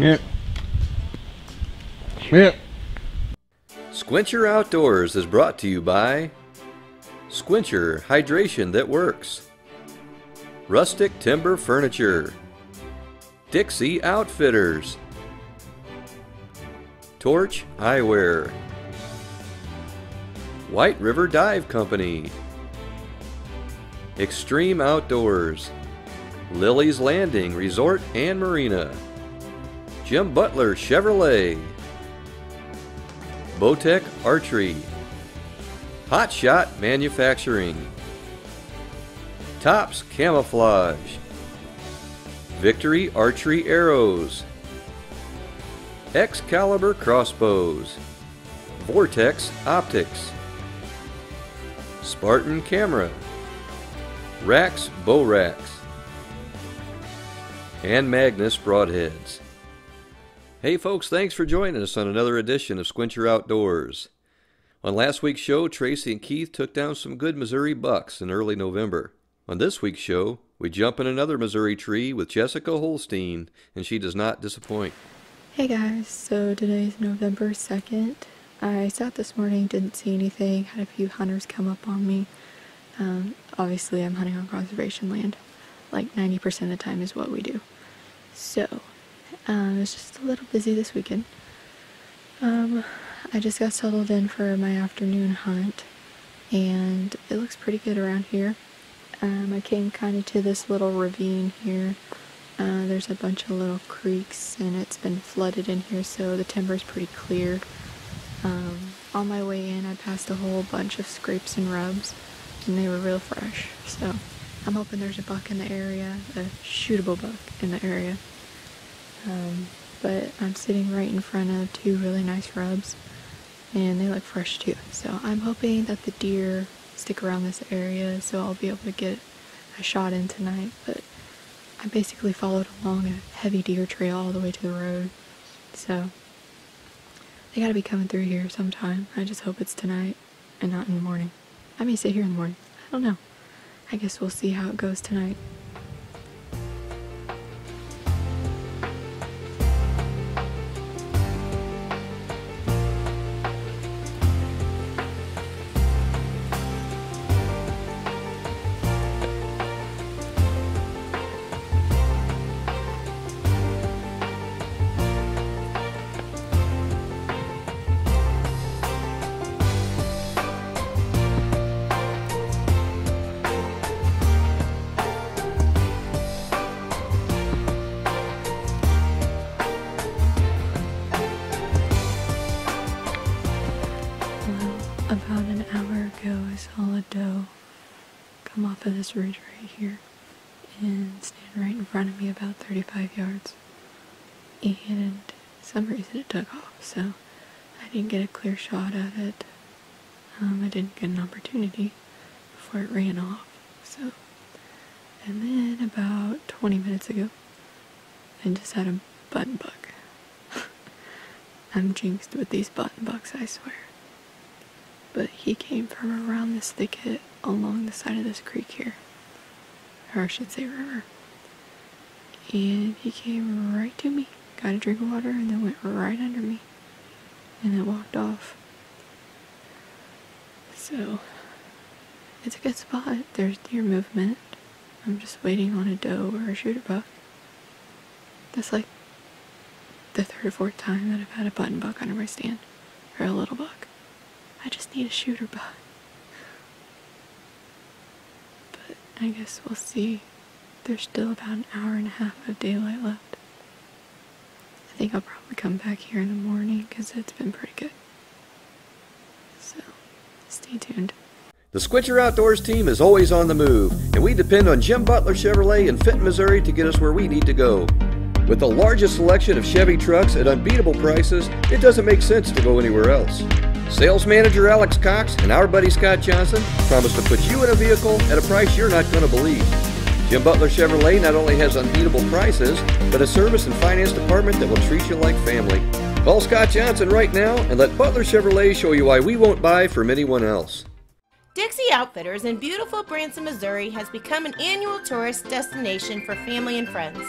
Yep. Yep. Squincher Outdoors is brought to you by Squincher Hydration That Works, Rustic Timber Furniture, Dixie Outfitters, Torch Eyewear, White River Dive Company, Extreme Outdoors, Lily's Landing Resort and Marina, Jim Butler Chevrolet, Bowtech Archery, Hot Shot Manufacturing, Tops Camouflage, Victory Archery Arrows, Excalibur Crossbows, Vortex Optics, Spartan Camera, Rax Bow Racks, and Magnus Broadheads. Hey folks, thanks for joining us on another edition of Squincher Outdoors. On last week's show, Tracy and Keith took down some good Missouri bucks in early November. On this week's show, we jump in another Missouri tree with Jessica Holsteen, and she does not disappoint. Hey guys, so today's November 2nd. I sat this morning, didn't see anything, had a few hunters come up on me. Obviously I'm hunting on conservation land, like 90% of the time is what we do. So, it's just a little busy this weekend. I just got settled in for my afternoon hunt, and it looks pretty good around here. I came kind of to this little ravine here. There's a bunch of little creeks, and it's been flooded in here, so the timber's pretty clear. On my way in, I passed a whole bunch of scrapes and rubs, and they were real fresh. So, I'm hoping there's a buck in the area, a shootable buck in the area. But I'm sitting right in front of two really nice rubs, and they look fresh too. So I'm hoping that the deer stick around this area so I'll be able to get a shot in tonight. But I basically followed along a heavy deer trail all the way to the road, so they gotta be coming through here sometime. I just hope it's tonight and not in the morning. I may sit here in the morning. I don't know. I guess we'll see how it goes tonight. About an hour ago, I saw a doe come off of this ridge right here and stand right in front of me about 35 yards. And for some reason it took off, so I didn't get a clear shot at it. I didn't get an opportunity before it ran off. So, and then about 20 minutes ago, I just had a button buck. I'm jinxed with these button bucks, I swear. But he came from around this thicket along the side of this creek here. Or I should say river. And he came right to me, got a drink of water, and then went right under me. And then walked off. So, it's a good spot. There's deer movement. I'm just waiting on a doe or a shooter buck. That's like the third or fourth time that I've had a button buck under my stand. Or a little buck. I just need a shooter buck. But I guess we'll see. There's still about an hour and a half of daylight left. I think I'll probably come back here in the morning because it's been pretty good. So, stay tuned. The Squincher Outdoors team is always on the move, and we depend on Jim Butler Chevrolet in Fenton, Missouri to get us where we need to go. With the largest selection of Chevy trucks at unbeatable prices, it doesn't make sense to go anywhere else. Sales manager Alex Cox and our buddy Scott Johnson promise to put you in a vehicle at a price you're not going to believe. Jim Butler Chevrolet not only has unbeatable prices, but a service and finance department that will treat you like family. Call Scott Johnson right now and let Butler Chevrolet show you why we won't buy from anyone else. Dixie Outfitters in beautiful Branson, Missouri has become an annual tourist destination for family and friends.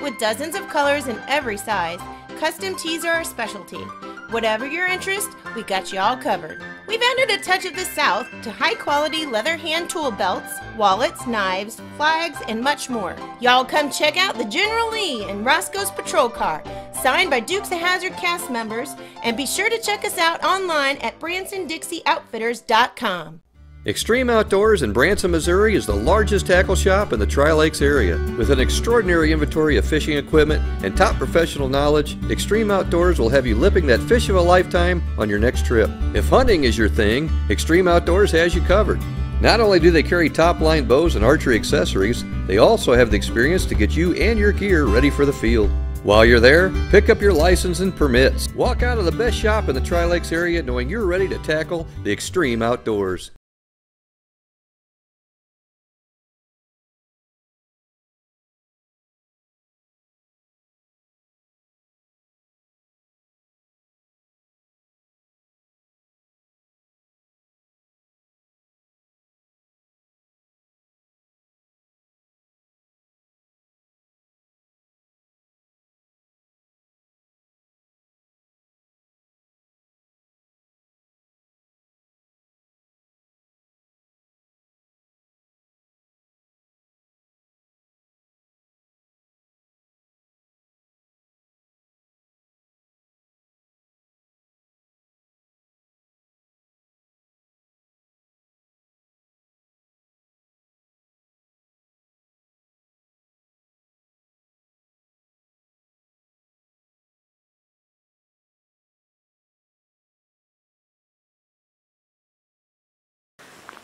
With dozens of colors in every size, custom tees are our specialty. Whatever your interest, we got you all covered. We've added a touch of the South to high-quality leather hand tool belts, wallets, knives, flags, and much more. Y'all come check out the General Lee and Roscoe's patrol car, signed by Dukes of Hazzard cast members, and be sure to check us out online at BransonDixieOutfitters.com. Extreme Outdoors in Branson, Missouri is the largest tackle shop in the Tri-Lakes area. With an extraordinary inventory of fishing equipment and top professional knowledge, Extreme Outdoors will have you lipping that fish of a lifetime on your next trip. If hunting is your thing, Extreme Outdoors has you covered. Not only do they carry top-line bows and archery accessories, they also have the experience to get you and your gear ready for the field. While you're there, pick up your license and permits. Walk out of the best shop in the Tri-Lakes area knowing you're ready to tackle the Extreme Outdoors.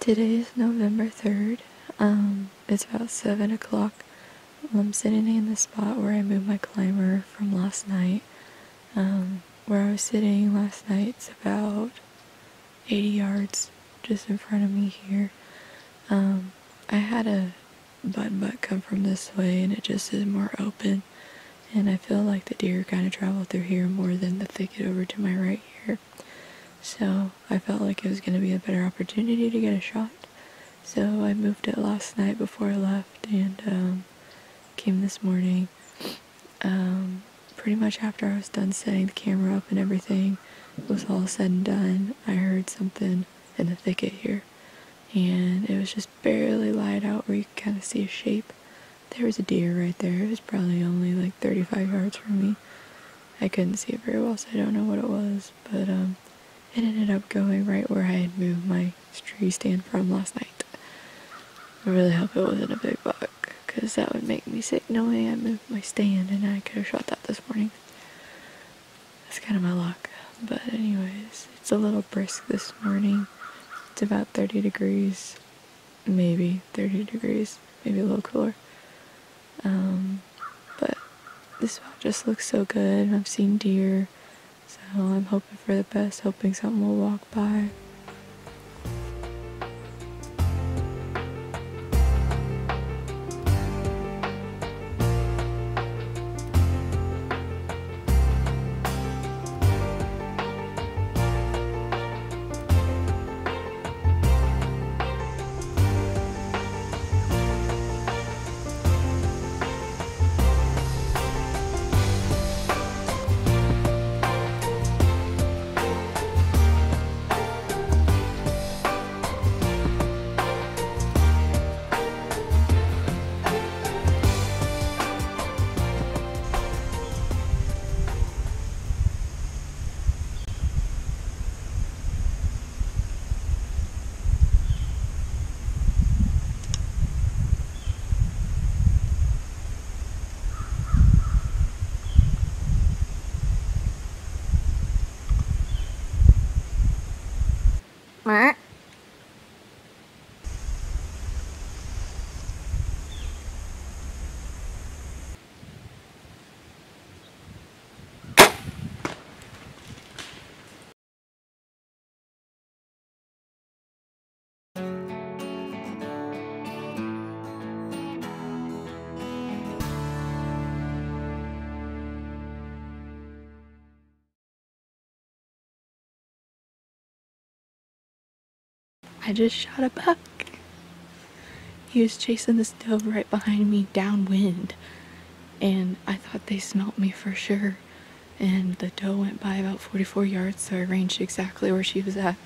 Today is November 3rd. It's about 7 o'clock. I'm sitting in the spot where I moved my climber from last night. Where I was sitting last night, it's about 80 yards just in front of me here. I had a butt come from this way and it just is more open. And I feel like the deer kind of traveled through here more than the thicket over to my right here. So I felt like it was going to be a better opportunity to get a shot. So I moved it last night before I left and came this morning. Pretty much after I was done setting the camera up and everything was all said and done, I heard something in the thicket here. And it was just barely light out where you could kind of see a shape. There was a deer right there. It was probably only like 35 yards from me. I couldn't see it very well, so I don't know what it was, but it ended up going right where I had moved my tree stand from last night. I really hope it wasn't a big buck, because that would make me sick knowing I moved my stand and I could have shot that this morning. That's kind of my luck. But anyways, it's a little brisk this morning. It's about 30 degrees, maybe 30 degrees, maybe a little cooler. But this spot just looks so good. I've seen deer. So I'm hoping for the best, hoping something will walk by. I just shot a buck. He was chasing this doe right behind me downwind. and I thought they smelt me for sure. And the doe went by about 44 yards, so I ranged exactly where she was at.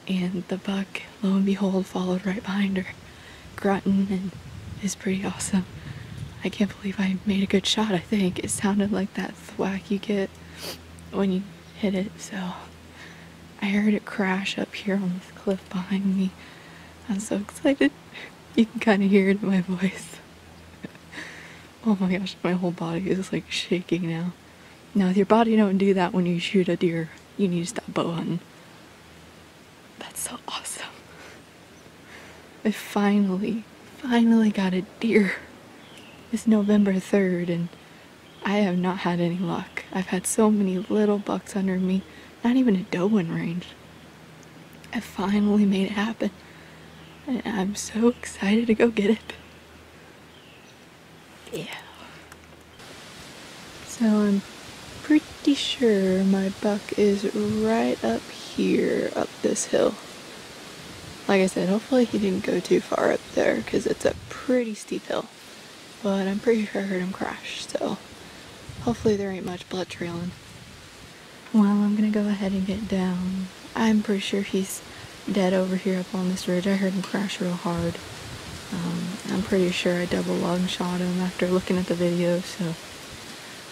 And the buck, lo and behold, followed right behind her, grunting, and it's pretty awesome. I can't believe I made a good shot. I think it sounded like that thwack you get when you hit it. So I heard it crash up here on this cliff behind me. I'm so excited. You can kind of hear it in my voice. Oh my gosh, my whole body is like shaking now. Now, if your body don't do that when you shoot a deer, you need to stop bow hunting. That's so awesome. I finally got a deer. It's November 3rd and I have not had any luck. I've had so many little bucks under me, not even a doe in range. I finally made it happen. And I'm so excited to go get it. Yeah. So I'm pretty sure my buck is right up here, up this hill. Like I said, hopefully he didn't go too far up there because it's a pretty steep hill. But I'm pretty sure I heard him crash, so hopefully there ain't much blood trailing. Well, I'm gonna go ahead and get down. I'm pretty sure he's dead over here up on this ridge. I heard him crash real hard. I'm pretty sure I double lung shot him after looking at the video, so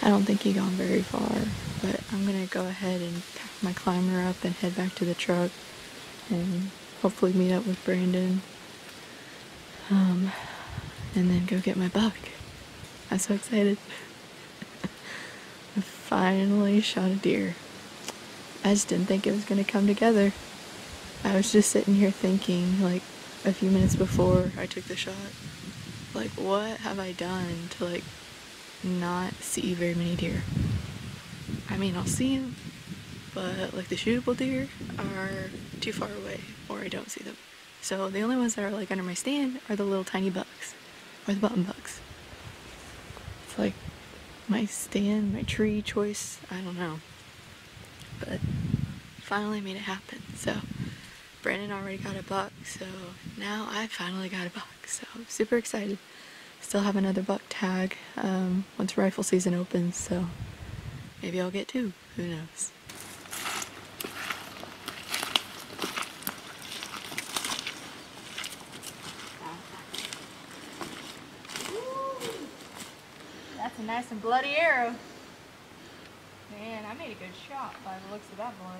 I don't think he gone very far. But I'm gonna go ahead and pack my climber up and head back to the truck and hopefully meet up with Brandon. And then go get my buck. I'm so excited. I finally shot a deer. I just didn't think it was gonna come together. I was just sitting here thinking, like, a few minutes before I took the shot, like, what have I done to, like, not see very many deer? I mean, I'll see them, but, like, the shootable deer are too far away, or I don't see them. So the only ones that are, like, under my stand are the little tiny bucks, or the button bucks. It's like my stand, my tree choice, I don't know. But finally made it happen. So Brandon already got a buck, so now I finally got a buck. So I'm super excited. Still have another buck tag once rifle season opens, so maybe I'll get two. Who knows? That's a nice and bloody arrow. Man, I made a good shot by the looks of that boy.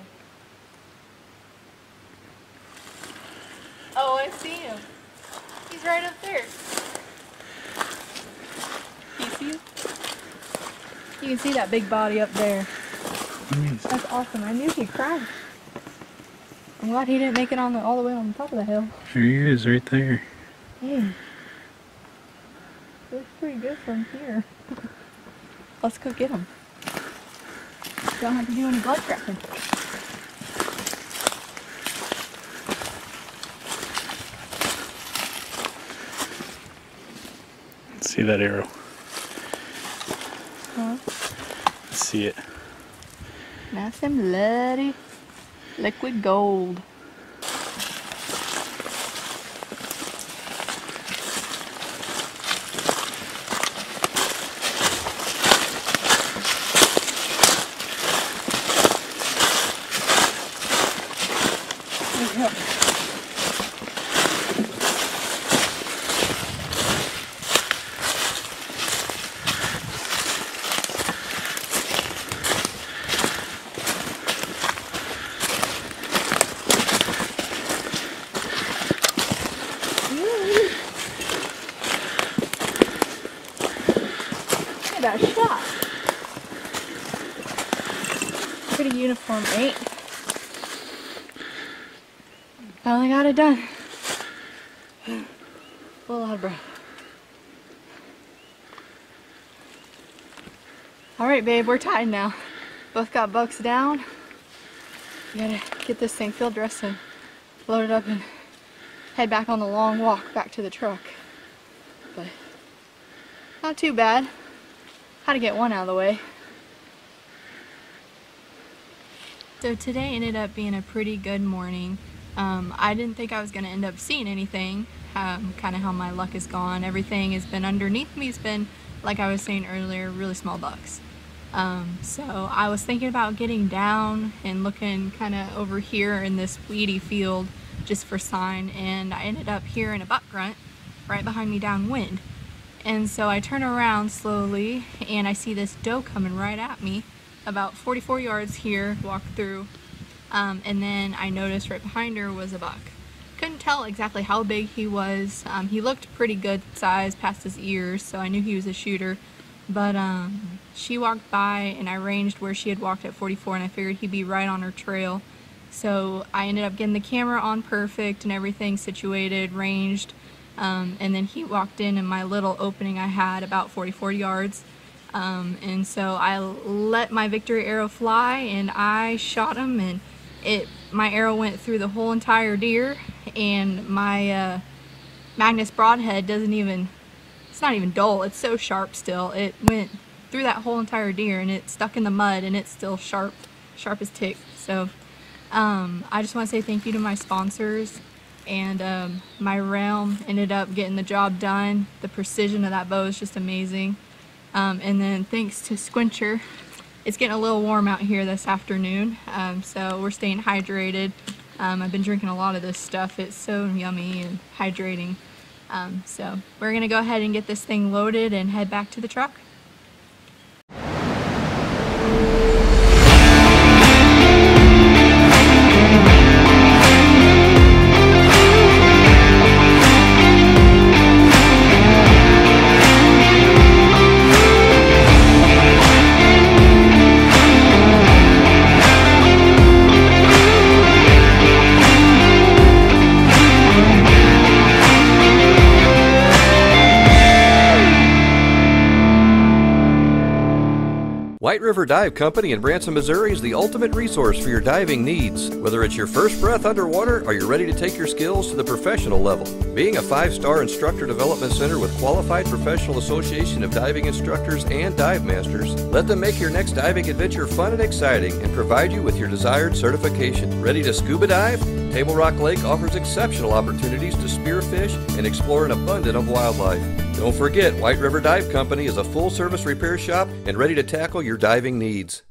Oh, I see him. He's right up there. Do you see him? You can see that big body up there. That's awesome. I knew he'd crash. I'm glad he didn't make it on all the way on the top of the hill. There he is, right there. Dang. Looks pretty good from here. Let's go get him. Don't have to do any blood trapping. Let's see that arrow. Huh? Let's see it. Nice and bloody. Liquid gold. That shot. Pretty uniform, right? Finally got it done. A little out of breath. Alright, babe, we're tied now. Both got bucks down. We gotta get this thing field dressed and load it up and head back on the long walk back to the truck. But not too bad. How to get one out of the way. So today ended up being a pretty good morning. I didn't think I was going to end up seeing anything. Kind of how my luck has gone. Everything has been underneath me. It's been like I was saying earlier, really small bucks. So I was thinking about getting down and looking kind of over here in this weedy field just for sign, and I ended up hearing a buck grunt right behind me downwind. And so I turn around slowly and I see this doe coming right at me about 44 yards here, walk through, and then I noticed right behind her was a buck. Couldn't tell exactly how big he was. He looked pretty good size past his ears, so I knew he was a shooter. But she walked by and I ranged where she had walked at 44, and I figured he'd be right on her trail. So I ended up getting the camera on perfect and everything situated, ranged, and then he walked in my little opening I had about 44 yards. And so I let my victory arrow fly and I shot him, and my arrow went through the whole entire deer, and my Magnus broadhead it's not even dull, it's so sharp still. It went through that whole entire deer and it stuck in the mud and it's still sharp as tick. So I just want to say thank you to my sponsors, and my realm ended up getting the job done. The precision of that bow is just amazing. And then thanks to Squincher, it's getting a little warm out here this afternoon, so we're staying hydrated. I've been drinking a lot of this stuff. It's so yummy and hydrating. So we're gonna go ahead and get this thing loaded and head back to the truck. White River Dive Company in Branson, Missouri is the ultimate resource for your diving needs. Whether it's your first breath underwater or you're ready to take your skills to the professional level. Being a 5-star instructor development center with qualified professional association of diving instructors and dive masters, let them make your next diving adventure fun and exciting and provide you with your desired certification. Ready to scuba dive? Table Rock Lake offers exceptional opportunities to spearfish and explore an abundance of wildlife. Don't forget, White River Dive Company is a full-service repair shop and ready to tackle your diving needs.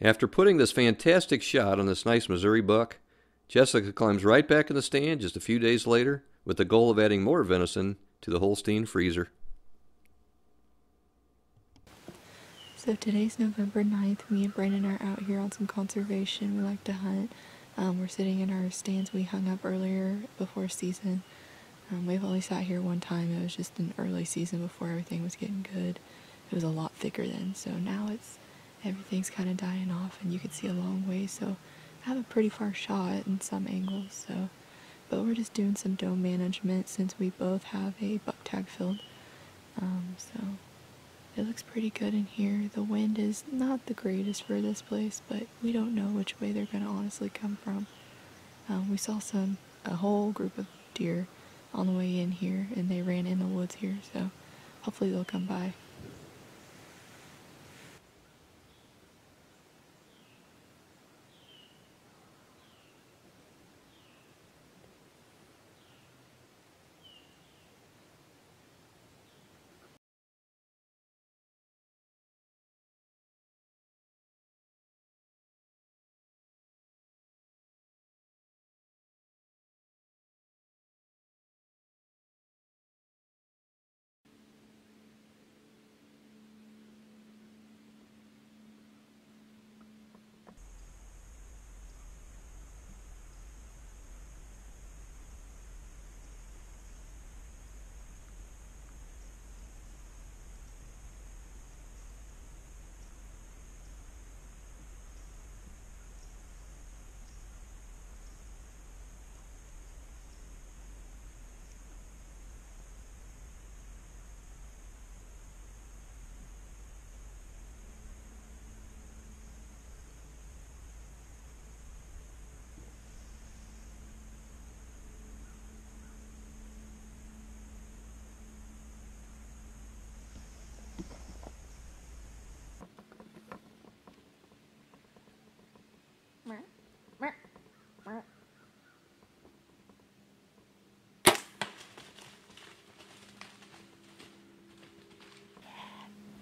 After putting this fantastic shot on this nice Missouri buck, Jessica climbs right back in the stand just a few days later with the goal of adding more venison to the Holsteen freezer. So today's November 9th. Me and Brandon are out here on some conservation. We like to hunt. We're sitting in our stands we hung up earlier before season. We've only sat here one time. It was just an early season before everything was getting good. It was a lot thicker then, so now everything's kind of dying off and you can see a long way, so I have a pretty far shot in some angles. But we're just doing some dome management since we both have a buck tag filled. So it looks pretty good in here. The wind is not the greatest for this place, but we don't know which way they're going to honestly come from. We saw a whole group of deer on the way in here, and they ran in the woods here, so hopefully they'll come by.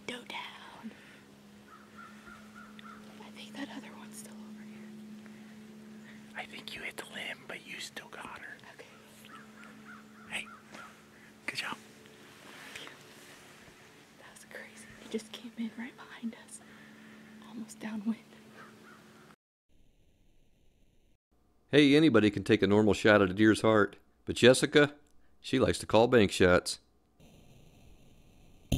Go down. I think that other one's still over here. I think you hit the limb, but you still got her. Okay. Hey, good job. That was crazy. He just came in right behind us. Almost downwind. Hey, anybody can take a normal shot at a deer's heart, but Jessica, she likes to call bank shots. A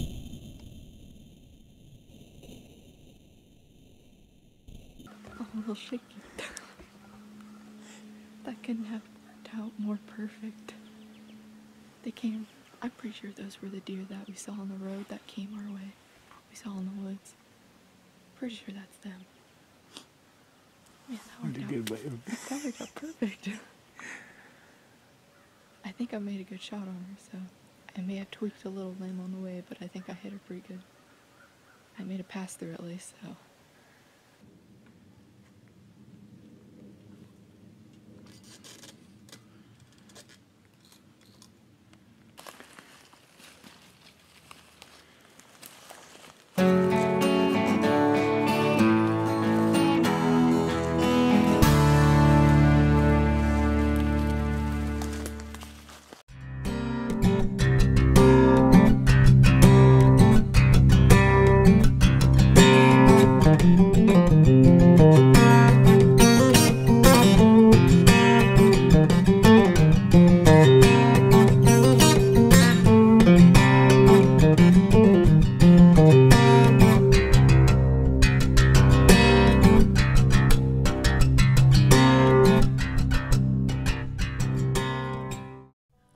little shaky. That couldn't have worked out more perfect. They came, I'm pretty sure those were the deer that we saw on the road that came our way. We saw in the woods. Pretty sure that's them. Man, that worked out perfect. I think I made a good shot on her, so I may have tweaked a little limb on the way, but I think I hit her pretty good. I made a pass through at least, so.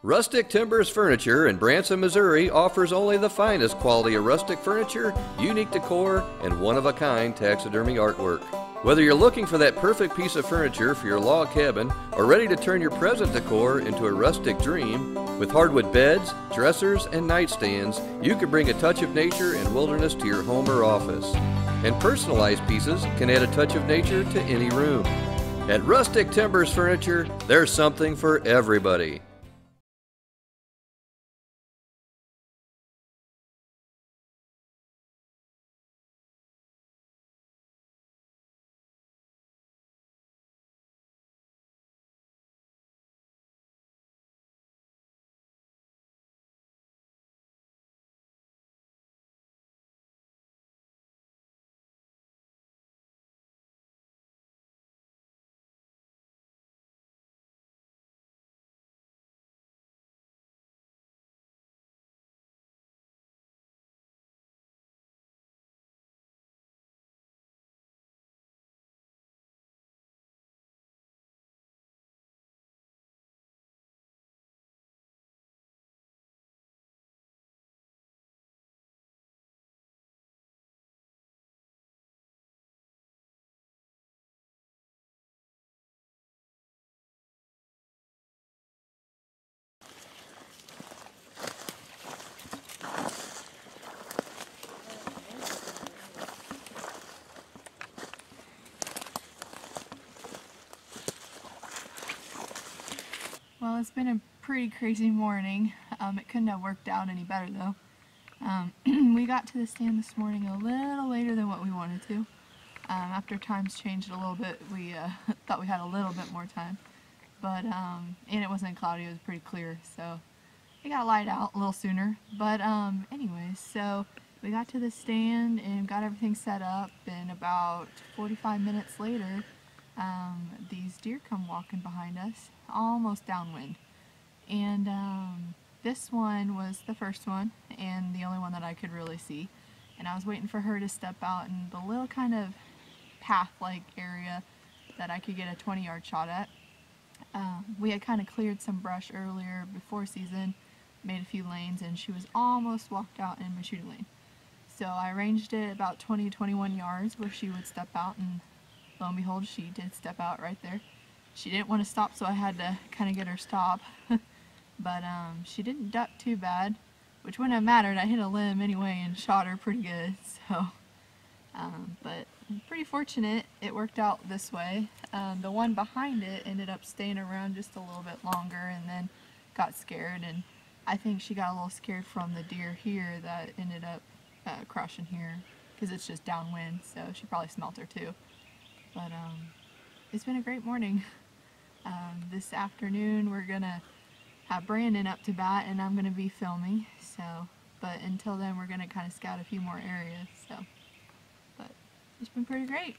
Rustic Timbers Furniture in Branson, Missouri offers only the finest quality of rustic furniture, unique decor, and one-of-a-kind taxidermy artwork. Whether you're looking for that perfect piece of furniture for your log cabin or ready to turn your present decor into a rustic dream, with hardwood beds, dressers, and nightstands, you can bring a touch of nature and wilderness to your home or office. And personalized pieces can add a touch of nature to any room. At Rustic Timbers Furniture, there's something for everybody. Well, it's been a pretty crazy morning. It couldn't have worked out any better though. We got to the stand this morning a little later than what we wanted to. After times changed a little bit, we thought we had a little bit more time. But, and it wasn't cloudy, it was pretty clear, so it got light out a little sooner. But anyways, so we got to the stand and got everything set up, and about 45 minutes later, these deer come walking behind us, almost downwind. And this one was the first one, and the only one that I could really see. And I was waiting for her to step out in the little kind of path-like area that I could get a 20-yard shot at. We had kind of cleared some brush earlier before season, made a few lanes, and she was almost walked out in my shooting lane. So I ranged it about 20-21 yards where she would step out, and lo and behold, she did step out right there. She didn't want to stop, so I had to kind of get her stop. But she didn't duck too bad, which wouldn't have mattered. I hit a limb anyway and shot her pretty good, so. But I'm pretty fortunate it worked out this way. The one behind it ended up staying around just a little bit longer and then got scared, and I think she got a little scared from the deer here that ended up crushing here, because it's just downwind, so she probably smelt her too. But it's been a great morning. This afternoon we're gonna have Brandon up to bat, and I'm gonna be filming, so, but until then we're gonna kind of scout a few more areas, so, but it's been pretty great.